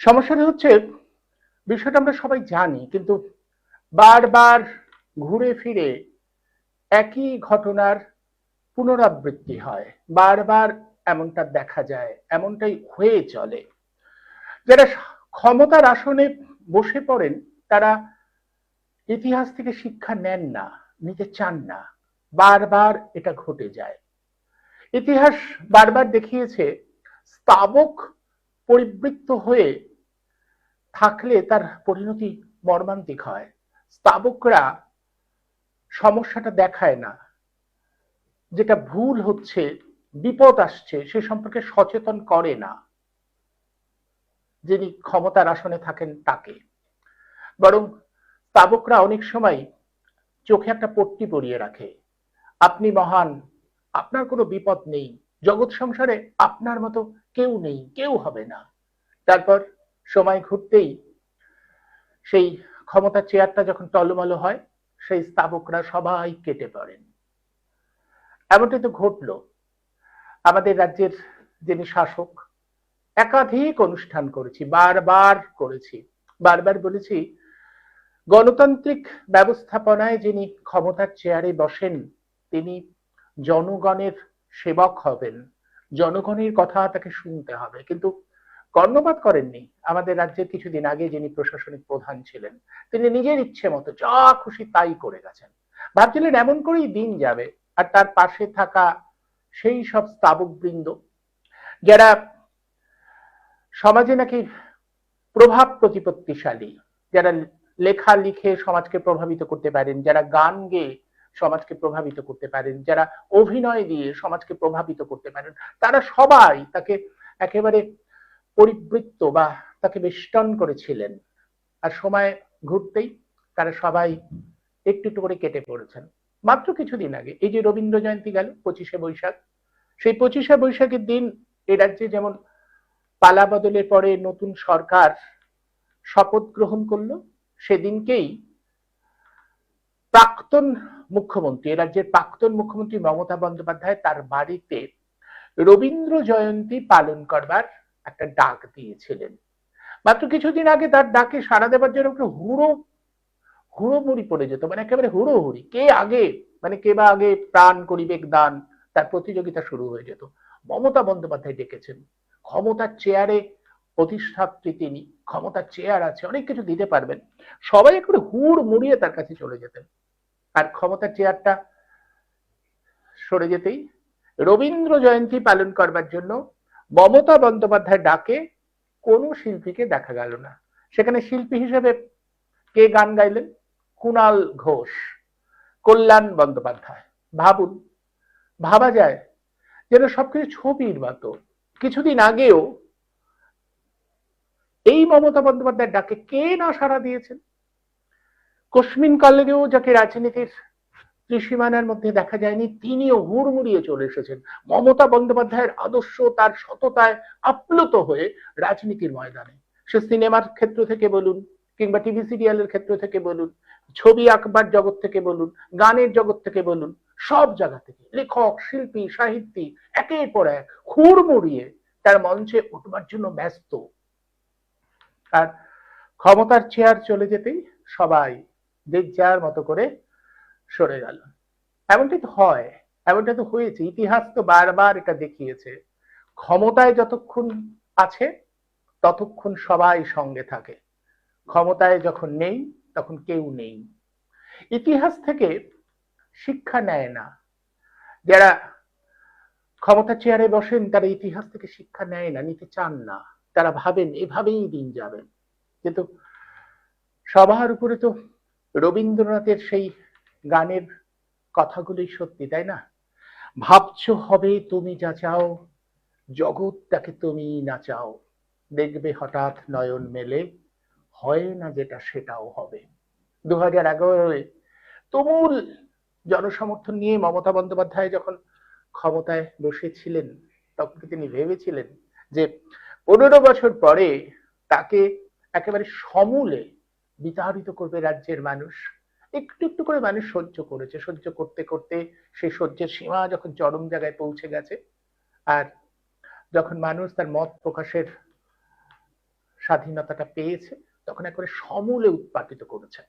সমস্যাটা হচ্ছে বিষয়টা আমরা সবাই জানি, কিন্তু বারবার ঘুরে ফিরে একই ঘটনার পুনরাবৃত্তি হয়। বারবার এমনটা দেখা যায়, এমনটাই হয়ে চলে। যারা ক্ষমতার আসনে বসে পড়েন তারা ইতিহাস থেকে শিক্ষা নেন না, নিতে চান না। বারবার এটা ঘটে যায়। ইতিহাস বারবার দেখিয়েছে স্তাবক পরিবৃত্ত হয়ে থাকলে তার পরিণতি মর্মান্তিক হয়। স্তাবকরা সমস্যাটা দেখায় না, যেটা ভুল হচ্ছে, বিপদ আসছে সে সম্পর্কে সচেতন করে না যিনি ক্ষমতার আসনে থাকেন তাকে। বরং স্তাবকরা অনেক সময় চোখে একটা পট্টি পরিয়ে রাখে, আপনি মহান, আপনার কোনো বিপদ নেই, জগৎ সংসারে আপনার মতো কেউ নেই, কেউ হবে না। তারপর সময় ঘুরতেই সেই ক্ষমতার চেয়ারটা যখন টলমল হয়, সেই স্তাবকরা সবাই কেটে পড়েন। এমনটাই তো ঘটলো। আমাদের রাজ্যের যিনি শাসক, একাধিক অনুষ্ঠান করেছি, বারবার করেছি, বারবার বলেছি গণতান্ত্রিক ব্যবস্থাপনায় যিনি ক্ষমতার চেয়ারে বসেন তিনি জনগণের সেবক হবেন, জনগণের কথা তাকে শুনতে হবে। কিন্তু কর্ণপাত করেননি। আমাদের রাজ্যের কিছুদিন আগে যিনি প্রশাসনিক প্রধান ছিলেন তিনি নিজের ইচ্ছে মতো যা খুশি তাই করে গেছেন। ভাবছিলেন এমন করেই দিন যাবে। আর তার পাশে থাকা সেই সব স্তাবক বৃন্দ যারা সমাজে নাকি প্রভাব প্রতিপত্তিশালী, যারা লেখা লিখে সমাজকে প্রভাবিত করতে পারেন, যারা গান গেয়ে সমাজকে প্রভাবিত করতে পারেন, যারা অভিনয় দিয়ে সমাজকে প্রভাবিত করতে পারেন, তারা সবাই তাকে একেবারে পরিবৃত্ত বা তাকে বেষ্টন করেছিলেন। আর সময় ঘুরতেই তারা সবাই একটু একটু করে কেটে পড়েছেন। মাত্র কিছুদিন আগে এই যে রবীন্দ্র জয়ন্তী গেল 25শে বৈশাখ, সেই 25শে বৈশাখের দিন এ রাজ্যে যেমন পালা বদলের পরে নতুন সরকার শপথ গ্রহণ করলো, সেদিনকেই প্রাক্তন মুখ্যমন্ত্রী, রাজ্যের প্রাক্তন মুখ্যমন্ত্রী মমতা বন্দ্যোপাধ্যায় তার বাড়িতে রবীন্দ্র জয়ন্তী পালন করবার একটা ডাক দিয়েছিলেন। মাত্র কিছুদিন আগে তার ডাকে সাড়া দেওয়ার জন্য একটা হুড়োমুড়ি পড়ে যেত, মানে একেবারে হুড়োহুড়ি, কে আগে, মানে কে বা আগে প্রাণ করিবেক দান, তার প্রতিযোগিতা শুরু হয়ে যেত। মমতা বন্দ্যোপাধ্যায় ডেকেছেন, ক্ষমতার চেয়ারে অধিষ্ঠাত্রী তিনি, ক্ষমতার চেয়ার আছে, অনেক কিছু দিতে পারবেন। সবাই একটু হুড় মুড়িয়ে তার কাছে চলে যেতেন। আর ক্ষমতার চেয়ারটা সরে যেতেই রবীন্দ্র জয়ন্তী পালন করবার জন্য মমতা বন্দ্যোপাধ্যায় ডাকে কোনো শিল্পীকে দেখা গেল না। সেখানে শিল্পী হিসেবে কে গান গাইলেন? কুণাল ঘোষ, কল্যাণ বন্দ্যোপাধ্যায়। ভাবুন, ভাবা যায় যেন সবকিছু ছবির মতো। কিছুদিন আগেও এই মমতা বন্দ্যোপাধ্যায়ের ডাকে কে না সাড়া দিয়েছেন। কস্মিন কালেও যাকে রাজনীতির ত্রিসীমানার মধ্যে দেখা যায়নি, তিনিও হুড়মুড়িয়ে চলে এসেছেন মমতা বন্দ্যোপাধ্যায়ের আদর্শ, তার সততায় আপ্লুত হয়ে রাজনীতির ময়দানে। সে সিনেমার ক্ষেত্র থেকে বলুন, কিংবা টিভি সিরিয়ালের ক্ষেত্র থেকে বলুন, ছবি আঁকবার জগৎ থেকে বলুন, গানের জগৎ থেকে বলুন, সব জায়গা থেকে লেখক, শিল্পী, সাহিত্যিক একের পর এক হুড়মুড়িয়ে তার মঞ্চে উঠবার জন্য ব্যস্ত। আর ক্ষমতার চেয়ার চলে যেতেই সবাই যে যার মতো করে সরে গেল। এমনটাই তো হয়, এমনটা তো হয়েছে। ইতিহাস তো বারবার এটা দেখিয়েছে, ক্ষমতায় যতক্ষণ আছে ততক্ষণ সবাই সঙ্গে থাকে, ক্ষমতায় যখন নেই তখন কেউ নেই। ইতিহাস থেকে শিক্ষা নেয় না যারা ক্ষমতার চেয়ারে বসেন, তারা ইতিহাস থেকে শিক্ষা নেয় না, নিতে চান না। তারা ভাবেন এভাবেই দিন যাবে। কিন্তু সবার উপরে তো রবীন্দ্রনাথের সেই গানের কথাগুলোই সত্যি, তাই না? ভাবছো হবে তুমি যা চাও, জগৎটাকে তুমি নাচাও, দেখবে হঠাৎ নয়ন মেলে, হয় না যেটা সেটাও হবে। 2011 তুমুল জনসমর্থন নিয়ে মমতা বন্দ্যোপাধ্যায় যখন ক্ষমতায় বসেছিলেন, তখন কি তিনি ভেবেছিলেন যে 15 বছর পরে তাকে একেবারে সমূলে বিতাড়িত করবে রাজ্যের মানুষ? একটু একটু করে মানুষ সহ্য করেছে, সহ্য করতে করতে সেই সহ্যের সীমা যখন চরম জায়গায় পৌঁছে গেছে, আর যখন মানুষ তার মত প্রকাশের স্বাধীনতাটা পেয়েছে তখন একবারে সমূলে উৎপাটিত করেছে।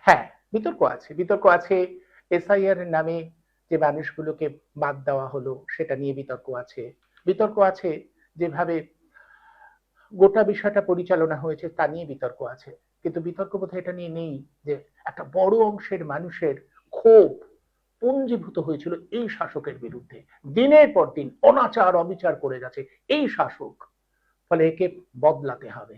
হ্যাঁ, বিতর্ক আছে এসআইআর এর নামে যে মানুষগুলোকে বাদ দেওয়া হলো সেটা নিয়ে বিতর্ক আছে যেভাবে গোটা বিষয়টা পরিচালনা হয়েছে তা নিয়ে বিতর্ক আছে, কিন্তু বিতর্ক বোধহয় এটা নিয়ে নেই যে একটা বড় অংশের মানুষের ক্ষোভ পুঞ্জীভূত হয়েছিল এই শাসকের বিরুদ্ধে। দিনের পর দিন অনাচার অবিচার করে গেছে এই শাসক, ফলে একে বদলাতে হবে।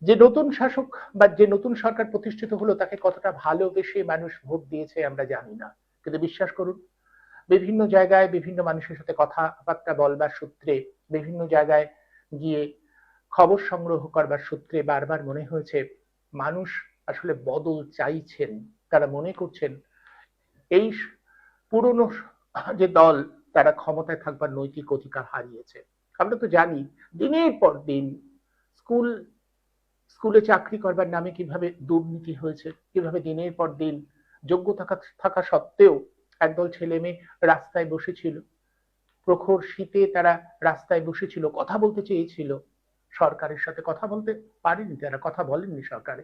যে নতুন শাসক বা যে নতুন সরকার প্রতিষ্ঠিত হলো তাকে কতটা ভালোবেসে মানুষ ভোট দিয়েছে আমরা জানি না, কিন্তু বিশ্বাস করুন বিভিন্ন জায়গায় বিভিন্ন মানুষের সাথে কথাবার্তা বলবার সূত্রে, বিভিন্ন জায়গায় গিয়ে খবর সংগ্রহ করবার সূত্রে বারবার মনে হয়েছে মানুষ আসলে বদল চাইছেন। তারা মনে করছেন এই পুরনো যে দল তারা ক্ষমতায় থাকবার নৈতিক অধিকার হারিয়েছে। আমরা তো জানি দিনের পর দিন স্কুলে চাকরি করবার নামে কিভাবে দুর্নীতি হয়েছে, কিভাবে দিনের পর দিন যোগ্যতা থাকা সত্ত্বেও একদল ছেলে মেয়ে রাস্তায় বসেছিল, প্রখর শীতে তারা রাস্তায় বসেছিল, কথা বলতে চেয়েছিল, সরকারের সাথে কথা বলতে পারেনি, তারা কথা বলেননি সরকারে।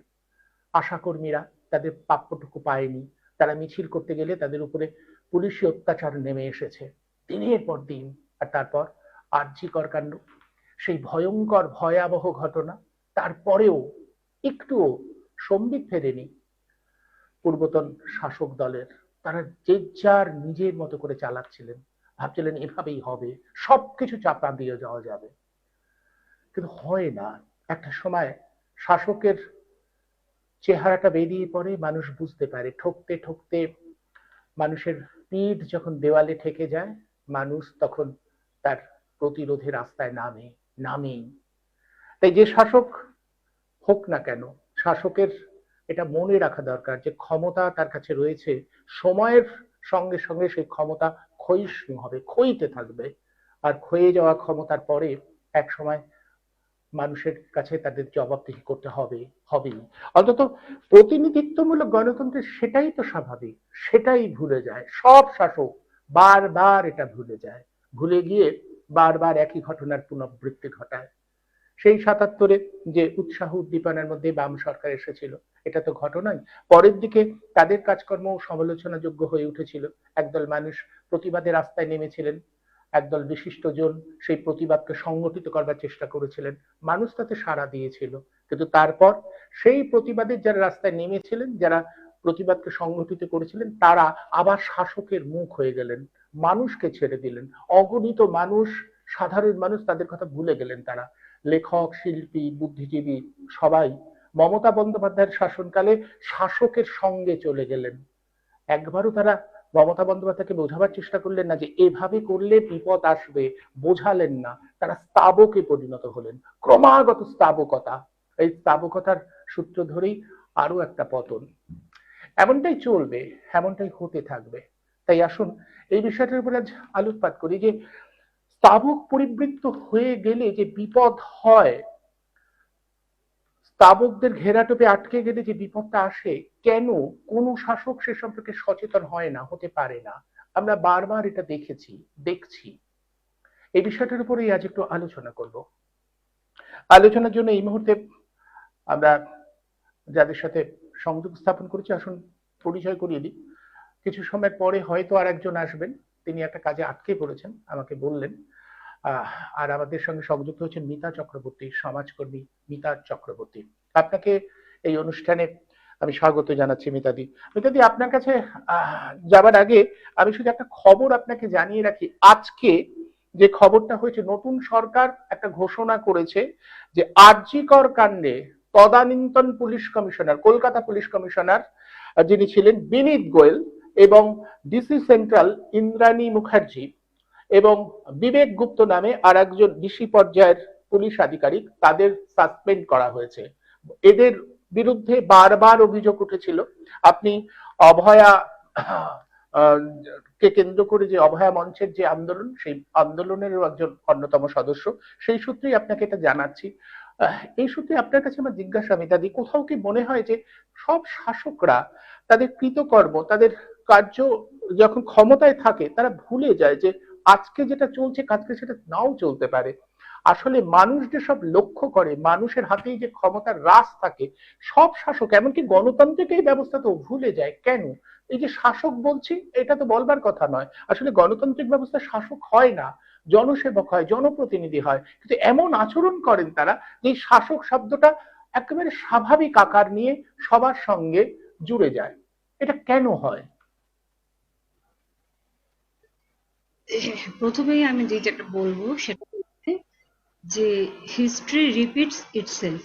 আশাকর্মীরা তাদের প্রাপ্যটুকু পায়নি, তারা মিছিল করতে গেলে তাদের উপরে পুলিশি অত্যাচার নেমে এসেছে দিনের পর দিন। আর তারপর আরজি কর কাণ্ড, সেই ভয়ঙ্কর ভয়াবহ ঘটনা, তারপরেও একটুও সম্বিত ফেরেনি পূর্বতন শাসক দলের। তারা যে যার নিজের মতো করে চালাচ্ছিলেন, ভাবছিলেন এভাবেই হবে, সবকিছু চাপা দিয়ে যাওয়া যাবে, কিন্তু হয় না। একটা সময় শাসকের চেহারাটা বেরিয়ে পড়ে, মানুষ বুঝতে পারে, ঠকতে ঠকতে মানুষের পিঠ যখন দেওয়ালে ঠেকে যায় মানুষ তখন তার প্রতিরোধে রাস্তায় নামেই। তাই যে শাসক হোক না কেন, শাসকের এটা মনে রাখা দরকার যে ক্ষমতা তার কাছে রয়েছে, সময়ের সঙ্গে সঙ্গে সেই ক্ষমতা ক্ষয়িষ্ণু হবে, ক্ষয়িতে থাকবে, আর ক্ষয়ে যাওয়া ক্ষমতার পরে এক সময় মানুষের কাছে তাদের জবাবদিহি করতে হবেই। অন্তত প্রতিনিধিত্বমূলক গণতন্ত্রের সেটাই তো স্বাভাবিক, সেটাই ভুলে যায় সব শাসক, বারবার এটা ভুলে যায়, ভুলে গিয়ে বারবার একই ঘটনার পুনরাবৃত্তি ঘটায়। সেই ৭৭-এ যে উৎসাহ উদ্দীপনার মধ্যে বাম সরকার এসেছিল, এটা তো ঘটনাই। পরের দিকে তাদের কাজকর্ম সমালোচনাযোগ্য হয়ে উঠেছিল, একদল মানুষ প্রতিবাদে রাস্তায় নেমেছিলেন, একদল বিশিষ্টজন সেই প্রতিবাদকে সংগঠিত করবার চেষ্টা করেছিলেন, মানুষ তাতে সাড়া দিয়েছিল। কিন্তু তারপর সেই প্রতিবাদের যারা রাস্তায় নেমেছিলেন, যারা প্রতিবাদকে সংগঠিত করেছিলেন, তারা আবার শাসকের মুখ হয়ে গেলেন, মানুষকে ছেড়ে দিলেন। অগণিত মানুষ, সাধারণ মানুষ, তাদের কথা ভুলে গেলেন। তারা লেখক, শিল্পী, বুদ্ধিজীবী সবাই মমতা বন্দ্যোপাধ্যায়ের শাসনকালে শাসকের সঙ্গে চলে গেলেন। একবারও তারা মমতা বন্দ্যোপাধ্যায়কে বোঝাবার চেষ্টা করলেন না যে এভাবে করলে বিপদ আসবে, বোঝালেন না। তারা স্তাবকে পরিণত হলেন, ক্রমাগত স্তাবকতা। এই স্তাবকতার সূত্র ধরেই আরো একটা পতন। এমনটাই চলবে, এমনটাই হতে থাকবে। তাই আসুন এই বিষয়টার উপর আজ আলোকপাত করি যে স্তাবক পরিবৃত্ত হয়ে গেলে যে বিপদ হয়, স্তাবকদের ঘেরাটোপে আটকে গেলে যে বিপদটা আসে, কেন কোন শাসক সে সম্পর্কে সচেতন হয় না, হতে পারে না। আমরা বারবার এটা দেখছি। এই বিষয়টার উপরেই আজ একটু আলোচনা করব। আলোচনার জন্য এই মুহূর্তে আমরা যাদের সাথে সংযোগ স্থাপন করেছি আসুন পরিচয় করিয়ে দিই। কিছু সময় পরে হয়তো আর একজন আসবেন, তিনি একটা কাজে আটকে পড়েছেন আমাকে বললেন। আর আমাদের সঙ্গে সংযুক্ত হচ্ছেন মিতা চক্রবর্তী, সমাজকর্মী মিতা চক্রবর্তী। আপনাকে এই অনুষ্ঠানে আমি স্বাগত জানাচ্ছি মিতাদি। মিতাদি, আপনার কাছে যাবার আগে আমি শুধু একটা খবর আপনাকে জানিয়ে রাখি। আজকে যে খবরটা হয়েছে, নতুন সরকার একটা ঘোষণা করেছে যে আরজি কর কাণ্ডে তদানীন্তন police commissioner, Kolkata police commissioner যিনি ছিলেন বিনীত গোয়েল, এবং ডিসি সেন্ট্রাল ইন্দ্রাণী মুখার্জি এবং বিবেক গুপ্ত নামে আর একজন ডিসি পর্যায়ের পুলিশ আধিকারিক, তাদের সাসপেন্ড করা হয়েছে। এদের বিরুদ্ধে বারবার অভিযোগ উঠেছিল। আপনি অভয়া কে কেন্দ্র করে যে অভয়া মঞ্চের যে আন্দোলন, সেই আন্দোলনেরও একজন অন্যতম সদস্য, সেই সূত্রেই আপনাকে এটা জানাচ্ছি। এই সূত্রে আপনার কাছে আমার জিজ্ঞাসা মিতাদি, কোথাও কি মনে হয় যে সব শাসকরা তাদের কৃতকর্ম, তাদের কার্য যখন ক্ষমতায় থাকে তারা ভুলে যায় যে আজকে যেটা চলছে কালকে সেটা নাও চলতে পারে। আসলে মানুষ যেসব লক্ষ্য করে, মানুষের হাতেই যে ক্ষমতার রাশ থাকে, সব শাসক এমনকি গণতান্ত্রিক এই ব্যবস্থা তো ভুলে যায় কেন। এই যে শাসক বলছি, এটা তো বলবার কথা নয়, আসলে গণতান্ত্রিক ব্যবস্থা শাসক হয় না, জনসেবক হয়, জনপ্রতিনিধি হয়, কিন্তু এমন আচরণ করেন তারা যে শাসক শব্দটা একেবারে স্বাভাবিক আকার নিয়ে সবার সঙ্গে জুড়ে যায়। এটা কেন হয়? প্রথমেই আমি যেটা বলবো সেটা হচ্ছে যে হিস্ট্রি রিপিটস ইটসেলফ,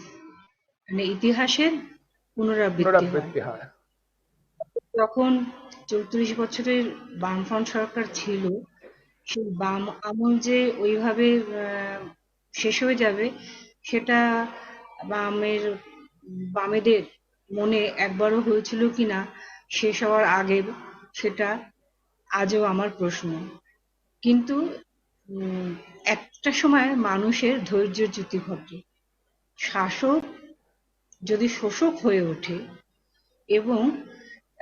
মানে ইতিহাসের পুনরাবৃত্তি হয়। পুনরাবৃত্তি হয়। যখন 34 বছরের বামফ্রন্ট সরকার ছিল, সেই বাম আমল যে ওইভাবে শেষ হয়ে যাবে সেটা বামের বামেদের মনে একবারও হয়েছিল কিনা শেষ হওয়ার আগে, সেটা আজও আমার প্রশ্ন। কিন্তু একটা সময় মানুষের ধৈর্যচ্যুতি ঘটে। শাসক যদি শোষক হয়ে ওঠে এবং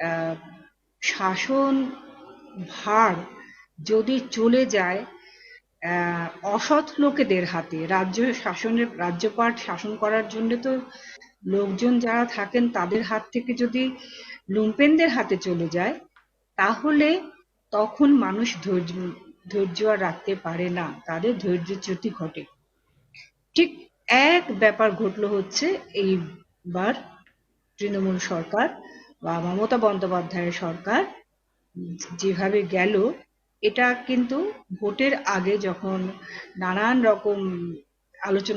আহ, শাসন ভার যদি চলে যায় আহ, অসৎ লোকেদের হাতে, রাজ্যপাট শাসন করার জন্য তো লোকজন যারা থাকেন তাদের হাত থেকে যদি লুম্পেনদের হাতে চলে যায়, তাহলে তখন মানুষ ধৈর্য আর রাখতে পারে না, তাদের ধৈর্যচ্যুতি ঘটে। ঠিক এক ব্যাপার ঘটলো হচ্ছে এইবার তৃণমূল সরকার বা মমতা বন্দ্যোপাধ্যায়ের সরকার যেভাবে গেল, এটা কিন্তু ভোটের আগে যখন নানান রকম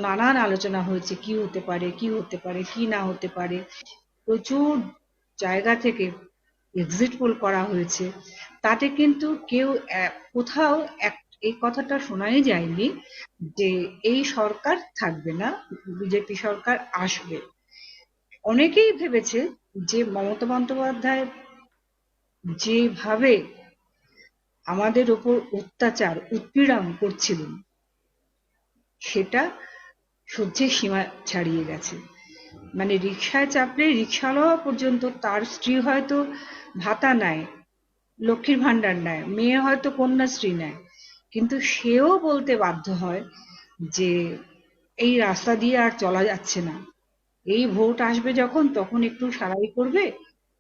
নানান আলোচনা হয়েছে, কি হতে পারে, কি হতে পারে, কি না হতে পারে, প্রচুর জায়গা থেকে এক্সিট পোল করা হয়েছে, তাতে কিন্তু কেউ কোথাও এই কথাটা শোনাই যায়নি যে এই সরকার থাকবে না, বিজেপি সরকার আসবে। অনেকেই ভেবেছে যে মমতা বন্দ্যোপাধ্যায় যেভাবে আমাদের ওপর অত্যাচার উৎপীড়ন করছিলেন সেটা সহ্যের সীমা ছাড়িয়ে গেছে। মানে রিক্সায় চাপলে রিক্সাওয়ালা পর্যন্ত তার স্ত্রী হয়তো ভাতা নেয়, লক্ষ্মীর ভান্ডার নেয়, মেয়ে হয়তো কন্যাশ্রী নেয়, কিন্তু সেও বলতে বাধ্য হয় যে এই রাস্তা দিয়ে আর চলা যাচ্ছে না, এই ভোট আসবে যখন তখন একটু সারাই করবে,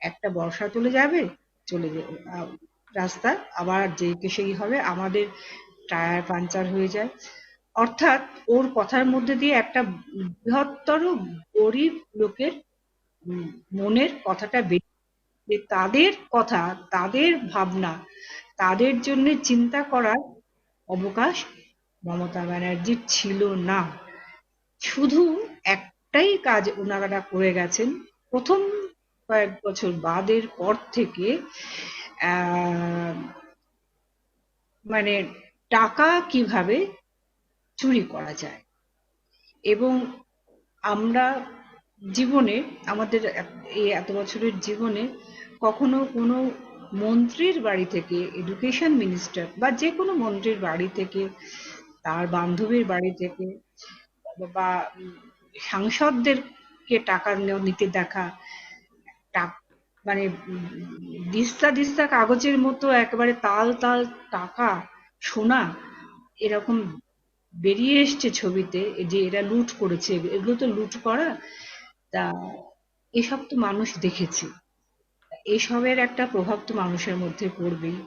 একটা বর্ষা চলে যাবে, চলে যাবে রাস্তা আবার যেই সেই হবে, আমাদের টায়ার পাঞ্চার হয়ে যায়। অর্থাৎ ওর কথার মধ্যে দিয়ে একটা বৃহত্তর গরিব লোকের উম, মনের কথাটা যে তাদের কথা, তাদের ভাবনা, তাদের জন্য চিন্তা করার অবকাশ মমতা ব্যানার্জির ছিল না। শুধু একটাই কাজ ওনারা করে গেছেন প্রথম কয়েক বছর বাদের পর থেকে, আহ, মানে টাকা কিভাবে চুরি করা যায়। এবং আমরা জীবনে, আমাদের এই এত বছরের জীবনে কখনো কোনো মন্ত্রীর বাড়ি থেকে, এডুকেশন মিনিস্টার বা যে কোনো মন্ত্রীর বাড়ি থেকে, তার বান্ধবীর বাড়ি থেকে বা সাংসদদেরকে টাকা নিতে দেখা, মানে দিস্তা দিস্তা কাগজের মতো একেবারে তাল তাল টাকা, সোনা, এরকম বেরিয়ে এসছে ছবিতে যে এরা লুট করেছে, এগুলো তো লুট করা। তা এসব তো মানুষ দেখেছে, এসবের একটা প্রভাব তো মানুষের মধ্যে পড়বেই।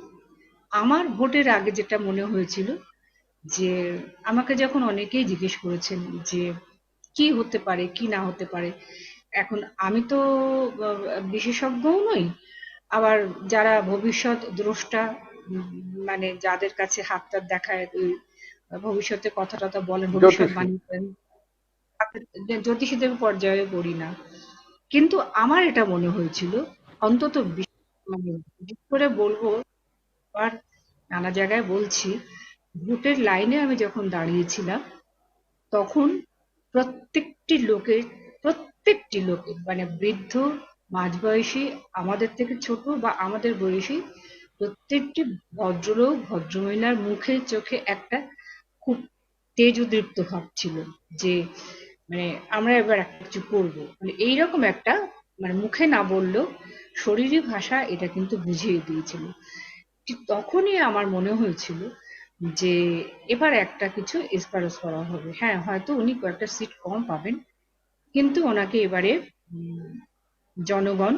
আমার ভোটের আগে যেটা মনে হয়েছিল যে আমাকে যখন অনেকেই জিজ্ঞেস করেছেন যে কি হতে পারে কি না হতে পারে, এখন আমি তো বিশেষজ্ঞও নই, আবার যারা ভবিষ্যৎ দ্রষ্টা, মানে যাদের কাছে হাত টাত দেখায়, ওই ভবিষ্যতে কথা টথা বলেন, জ্যোতিষী। ভবিষ্যৎবাণী করেন, জ্যোতিষীদের পর্যায়ে পড়ি না, কিন্তু আমার এটা মনে হয়েছিল, অন্তত মানে বিশেষ করে বলবো, আর নানা জায়গায় বলছি, ভোটের লাইনে আমি যখন দাঁড়িয়েছিলাম তখন প্রত্যেকটি লোকের মানে বৃদ্ধ, মাঝবয়সী, আমাদের থেকে ছোট বা আমাদের বয়সী প্রত্যেকটি ভদ্রলোক ভদ্রমহিলার মুখে চোখে একটা খুব তেজ উদ্দীপ্ত ভাব ছিল যে মানে আমরা এবার একটা কিছু করবো, মানে এইরকম একটা, মানে মুখে না বললেও শরীরী ভাষা এটা কিন্তু বুঝিয়ে দিয়েছিল। ঠিক তখনই আমার মনে হয়েছিল যে এবার একটা কিছু এসপারেস করা হবে। হ্যাঁ, হয়তো উনি কয়েকটা সিট কম পাবেন, কিন্তু ওনাকে এবারে উম, জনগণ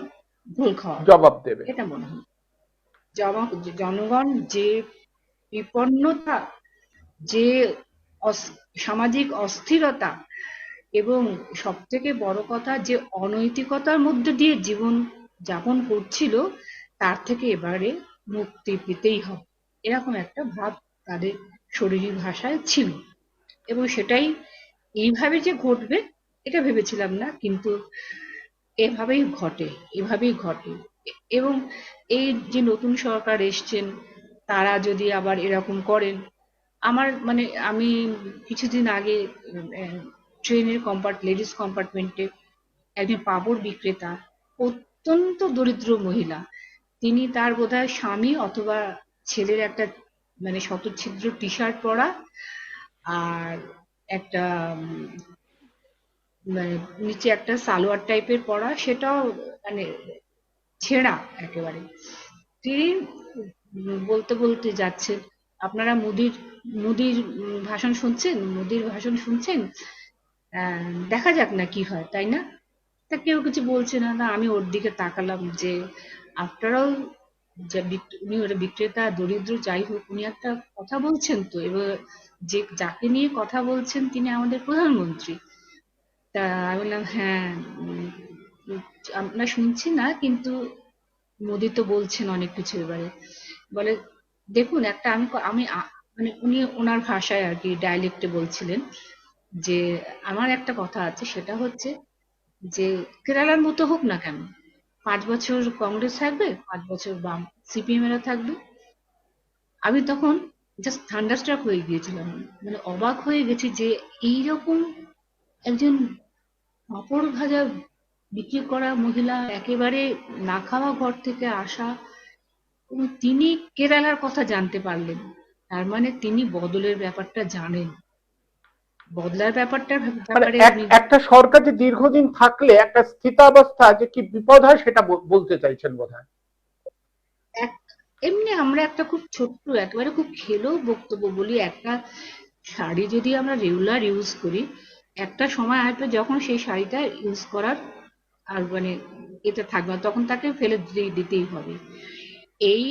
ভুল খাওয়াবে, জবাব দেবে। এটা মনে হয়। জনগণ যে বিপন্নতা, যে সামাজিক অস্থিরতা, এবং সব থেকে বড় কথা যে অনৈতিকতার মধ্যে দিয়ে জীবন যাপন করছিল, তার থেকে এবারে মুক্তি পেতেই হবে, এরকম একটা ভাব তাদের শরীরী ভাষায় ছিল। এবং সেটাই এইভাবে যে ঘটবে এটা ভেবেছিলাম না, কিন্তু এভাবেই ঘটে, এভাবেই ঘটে। এবং এই যে নতুন সরকার এসছেন, তারা যদি আবার এরকম করেন, আমার মানে আমি কিছুদিন আগে ট্রেনের লেডিস কম্পার্টমেন্টে একজন পাঁপড় বিক্রেতা, অত্যন্ত দরিদ্র মহিলা, তিনি তার বোধহয় স্বামী অথবা ছেলের একটা মানে শতচ্ছিদ্র টি শার্ট পরা, আর একটা মানে নিচে একটা সালোয়ার টাইপের পরা, সেটাও মানে ছেঁড়া একেবারে। তিনি বলতে বলতে যাচ্ছেন, আপনারা মোদির ভাষণ শুনছেন, মোদির ভাষণ শুনছেন, দেখা যাক না কি হয়, তাই না? তা কেউ কিছু বলছে না। না, আমি ওর দিকে তাকালাম যে আফটার অল, উনি ওটা বিক্রেতা, দরিদ্র, যাই হোক, উনি একটা কথা বলছেন তো, এবার যে যাকে নিয়ে কথা বলছেন তিনি আমাদের প্রধানমন্ত্রী। তা আমি বললাম, হ্যাঁ, আমরা শুনছি না, কিন্তু মোদি তো বলছেন অনেক কিছু এবারে। বলে, দেখুন একটা আমি আমি মানে উনি ওনার ভাষায় আর কি ডায়ালেক্টে বলছিলেন যে আমার একটা কথা আছে, সেটা হচ্ছে যে কেরালার মতো হোক না কেন, 5 বছর কংগ্রেস থাকবে, 5 বছর বাম সিপিএম এরা থাকবে। আমি তখন জাস্ট থান্ডারস্ট্রাক হয়ে গিয়েছিলাম, মানে অবাক হয়ে গেছি যে এইরকম একজন পাঁপড় ভাজা বিক্রি করা মহিলা, একেবারে না খাওয়া ঘর থেকে আসা, এবং তিনি কেরালার কথা জানতে পারলেন। তার মানে তিনি বদলের ব্যাপারটা জানেন, বদলার ব্যাপারটার মানে ব্যাপারে উনি একটা সরকার যে দীর্ঘদিন থাকলে একটা স্থিতাবস্থা যে কি বিপদ হয় সেটা বলতে চাইছেন বোধহয়। এক এমনি আমরা একটা খুব ছোট্ট একেবারে খুব খেলো বক্তব্য বলি, একটা শাড়ি যদি আমরা রেগুলার ইউজ করি, একটা সময় আসবে যখন সেই শাড়িটা ইউজ করার আর মানে এতে থাকবে না, তখন তাকে ফেলে দিতেই হবে। এই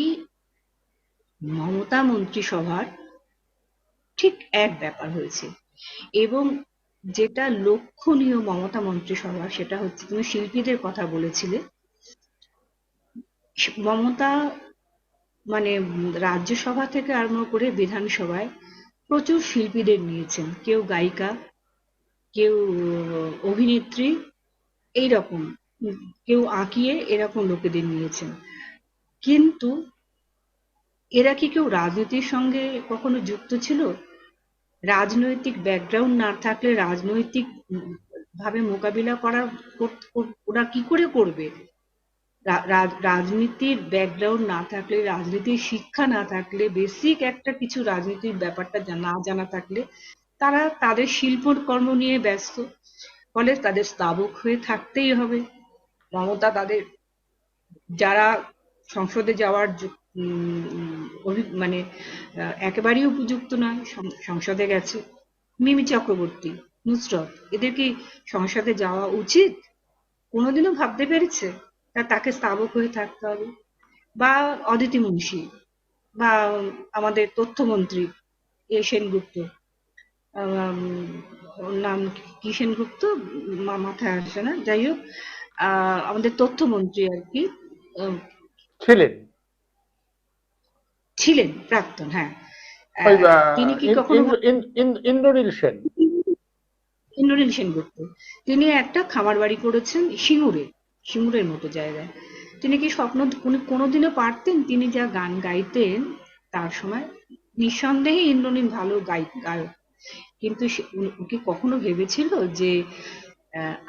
মমতা মন্ত্রিসভার ঠিক এক ব্যাপার হয়েছে। এবং যেটা লক্ষণীয় মমতা মন্ত্রিসভা, সেটা হচ্ছে, তুমি শিল্পীদের কথা বলেছিলে, মমতা মানে রাজ্যসভা থেকে আরম্ভ করে বিধানসভায় প্রচুর শিল্পীদের নিয়েছেন, কেউ গায়িকা, কেউ অভিনেত্রী, এইরকম, কেউ আঁকিয়ে, এরকম লোকেদের নিয়েছেন। কিন্তু এরা কি কেউ রাজনীতির সঙ্গে কখনো যুক্ত ছিল? রাজনৈতিক ব্যাকগ্রাউন্ড না থাকলে রাজনৈতিক ভাবে মোকাবিলা ওরা কি করে করবে? রাজনীতির ব্যাকগ্রাউন্ড না থাকলে, রাজনীতির শিক্ষা না থাকলে, বেসিক একটা কিছু রাজনীতির ব্যাপারটা না জানা থাকলে, তারা তাদের শিল্পকর্ম নিয়ে ব্যস্ত, ফলে তাদের স্তাবক হয়ে থাকতেই হবে। মমতা তাদের, যারা সংসদে যাওয়ার মানে একেবারেই উপযুক্ত নয়, সংসদে গেছে। মিমি চক্রবর্তী, নুসরত, এদের কি সংসদে যাওয়া উচিত? কোনোদিনও ভাবতে পেরেছে? তাকে স্তাবক হয়ে থাকতে হবে। বা অদিতি মুন্সি, বা আমাদের তথ্যমন্ত্রী এ সেনগুপ্ত, ওর নাম কি সেনগুপ্ত, মাথায় আসছে না, যাই হোক, আমাদের তথ্যমন্ত্রী আর কি, আহ, ছিলেন ছিলেন প্রাক্তন, হ্যাঁ। ওই তিনি কি কখনো ইন্দ্রনীল সেন। ইন্দ্রনীল সেনগুপ্ত, তিনি একটা খামার বাড়ি করেছেন সিঙ্গুরে, সিঙ্গুরের মতো জায়গায়। তিনি কি উনি কোনোদিনও পারতেন? তিনি যা গান গাইতেন তার সময়, নিঃসন্দেহে ইন্দ্রনীল ভালো গায়ক, কিন্তু ও কি কখনো ভেবেছিল যে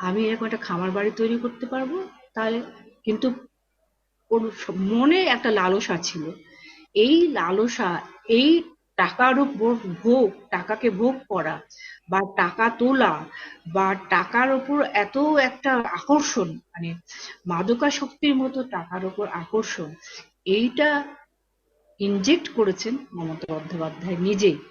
আমি এরকম একটা খামার বাড়ি তৈরি করতে পারবো? তাহলে কিন্তু ওর মনে একটা লালসা ছিল, এই লালসা, এই টাকার উপর ভোগ, টাকাকে ভোগ করা, বা টাকা তোলা, বা টাকার উপর এত একটা আকর্ষণ, মানে মাদকাসক্তির মতো টাকার উপর আকর্ষণ, এইটা ইনজেক্ট করেছেন মমতা বন্দ্যোপাধ্যায় নিজেই।